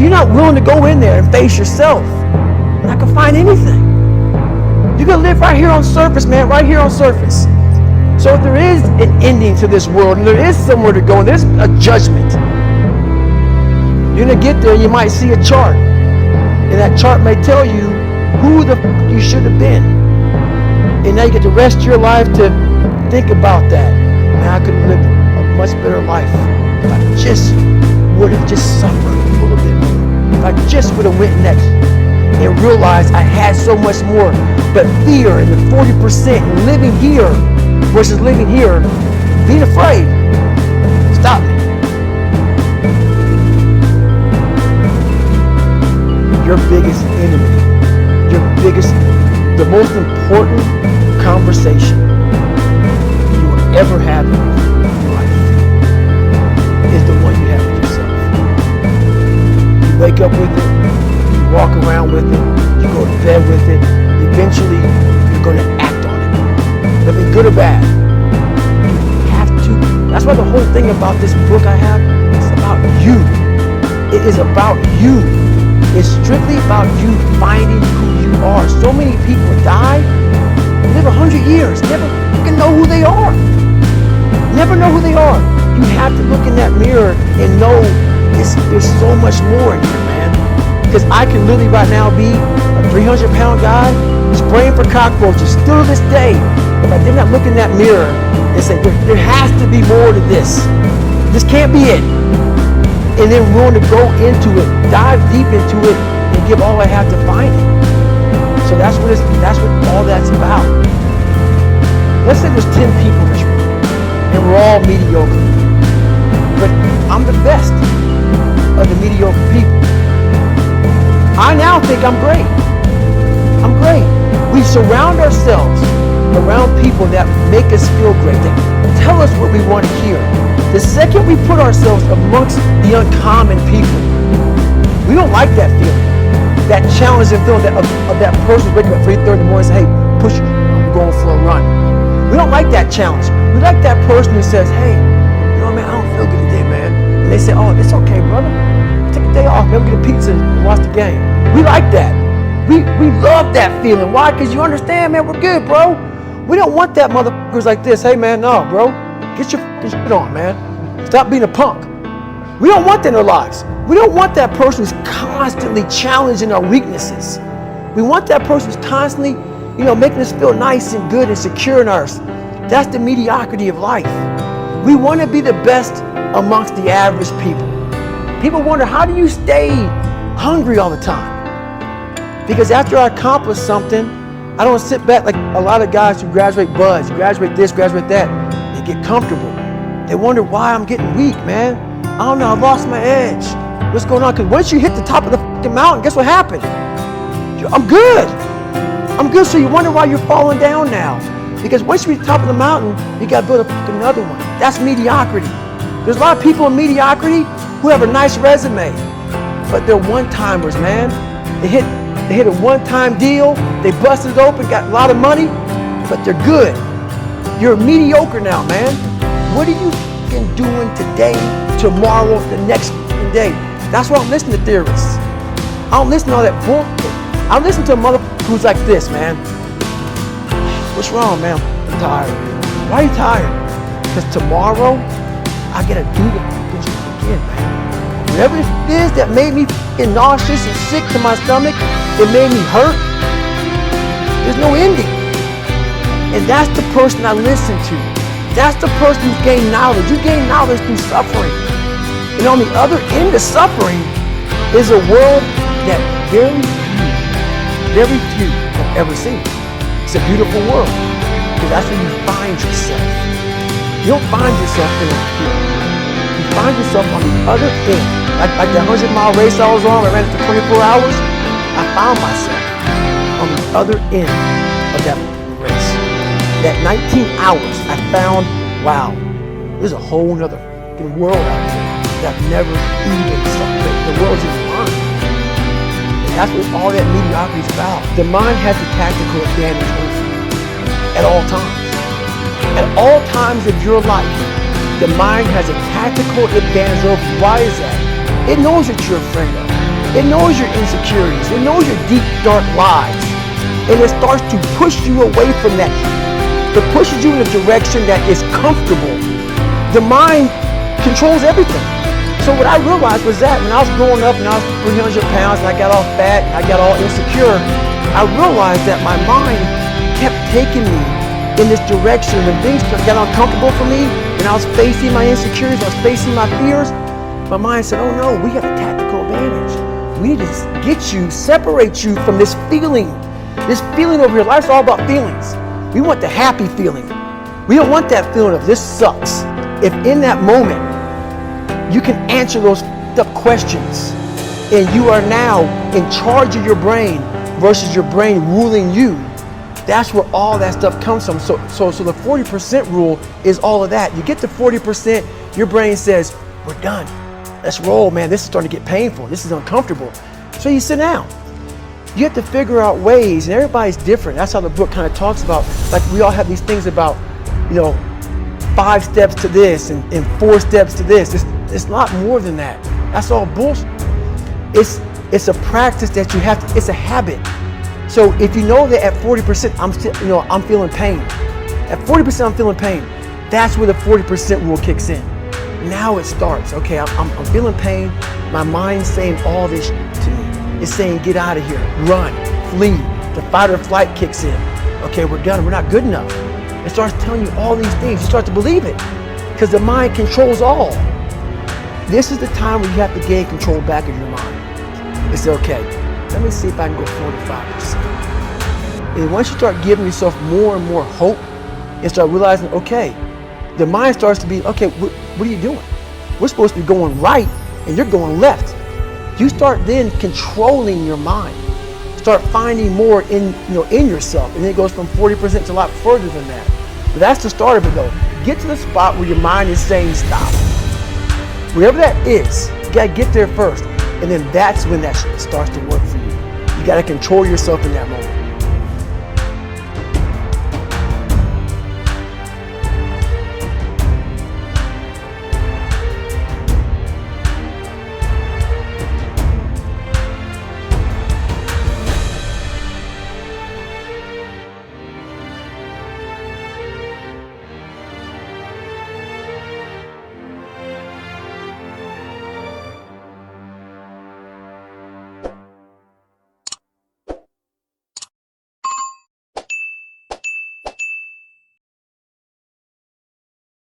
you're not willing to go in there and face yourself, you're not gonna find anything. You're gonna live right here on surface, man, right here on surface. So if there is an ending to this world, and there is somewhere to go, and there's a judgment, you're gonna get there and you might see a chart. And that chart may tell you who the f you should have been. And now you get the rest of your life to think about that. Man, I could have lived a much better life if I just would have just suffered a little bit more. If I just would have went next and realized I had so much more. But fear and the 40% and living here versus living here, being afraid, stop me. Your biggest enemy, the most important conversation you will ever have in your life is the one you have with yourself. You wake up with it, you walk around with it, you go to bed with it, eventually you're going to act on it. Whether good or bad, you have to. That's why the whole thing about this book I have, it's about you. It is about you. It's strictly about you finding who you are. So many people die, live 100 years, never fucking know who they are. Never know who they are. You have to look in that mirror and know there's so much more in here, man. Because I can literally right now be a 300-pound guy spraying for cockroaches still to this day. If I did not look in that mirror and say, there has to be more to this. This can't be it. And then willing to go into it, dive deep into it, and give all I have to find it. So that's what all that's about. Let's say there's 10 people in this room, and we're all mediocre. But I'm the best of the mediocre people. I now think I'm great. I'm great. We surround ourselves around people that make us feel great, that tell us what we want to hear. The second we put ourselves amongst the uncommon people, we don't like that feeling. That challenging feeling of that person waking up 3:30 in the morning and say, hey, push, I'm going for a run. We don't like that challenge. We like that person who says, hey, you know, man, I don't feel good today, man. And they say, oh, it's okay, brother. Take a day off, maybe get a pizza and watch the game. We like that. We love that feeling. Why? Because you understand, man, we're good, bro. We don't want that motherfuckers like this. Hey, man, no, bro. Get your fucking shit on, man. Stop being a punk. We don't want that in our lives. We don't want that person who's constantly challenging our weaknesses. We want that person who's constantly, making us feel nice and good and secure in ours. That's the mediocrity of life. We want to be the best amongst the average people. People wonder, how do you stay hungry all the time? Because after I accomplish something, I don't sit back like a lot of guys who graduate buds, graduate this, graduate that. They get comfortable. They wonder why I'm getting weak, man. I don't know, I lost my edge. What's going on? Because once you hit the top of the fucking mountain, guess what happened? I'm good. I'm good, so you wonder why you're falling down now. Because once you reach the top of the mountain, you got to build another one. That's mediocrity. There's a lot of people in mediocrity who have a nice resume, but they're one-timers, man. They hit a one-time deal, they busted it open, got a lot of money, but they're good. You're mediocre now, man. What are you fucking doing today, tomorrow, the next fucking day? That's why I'm listening to theorists. I don't listen to all that bullshit. I listen to a motherfucker who's like this, man. What's wrong, man? I'm tired. Why are you tired? Because tomorrow, I gotta do the fucking shit again, man. Whatever it is that made me fucking nauseous and sick to my stomach, it made me hurt. There's no ending. And that's the person I listen to. That's the person who's gained knowledge. You gain knowledge through suffering. And on the other end of suffering is a world that very few have ever seen. It's a beautiful world, because that's where you find yourself. You don't find yourself in a field. You find yourself on the other end. Like that 100-mile race I was on, I ran it for 24 hours. I found myself on the other end of that race. That 19 hours, I found, wow, there's a whole nother world out there that I've never even saw. The world's in the mind. And that's what all that mediocrity is about. The mind has the tactical advantage over you at all times. At all times of your life, the mind has a tactical advantage over you. Why is that? It knows what you're afraid of. It knows your insecurities. It knows your deep, dark lies. And it starts to push you away from that. It pushes you in a direction that is comfortable. The mind controls everything. So what I realized was that when I was growing up and I was 300 pounds and I got all fat and I got all insecure, I realized that my mind kept taking me in this direction. When things got uncomfortable for me, when I was facing my insecurities, I was facing my fears, my mind said, oh no, we have a tactical advantage. We need to get you, separate you from this feeling. This feeling over here, life's all about feelings. We want the happy feeling. We don't want that feeling of this sucks. If in that moment, you can answer those questions and you are now in charge of your brain versus your brain ruling you, that's where all that stuff comes from. So the 40% rule is all of that. You get to 40%, your brain says, we're done. Let's roll, man. This is starting to get painful. This is uncomfortable. So you sit down. You have to figure out ways, and everybody's different. That's how the book kind of talks about, like we all have these things about, 5 steps to this and 4 steps to this. It's a lot more than that. That's all bullshit. It's a practice that you have to, it's a habit. So if you know that at 40% I'm feeling pain. At 40% I'm feeling pain. That's where the 40% rule kicks in. Now it starts. Okay, I'm feeling pain. My mind's saying all this to me. It's saying get out of here, run, flee. The fight or flight kicks in. Okay, we're done. We're not good enough. It starts telling you all these things. You start to believe it because the mind controls all. This is the time where you have to gain control back of your mind. It's okay. Let me see if I can go 45%. And once you start giving yourself more and more hope and start realizing, okay, the mind starts to be, okay, what are you doing? We're supposed to be going right and you're going left. You start then controlling your mind. Start finding more in yourself. And then it goes from 40% to a lot further than that. But that's the start of it though. Get to the spot where your mind is saying stop. Wherever that is, you gotta get there first. And then that's when that starts to work for you. You gotta control yourself in that moment.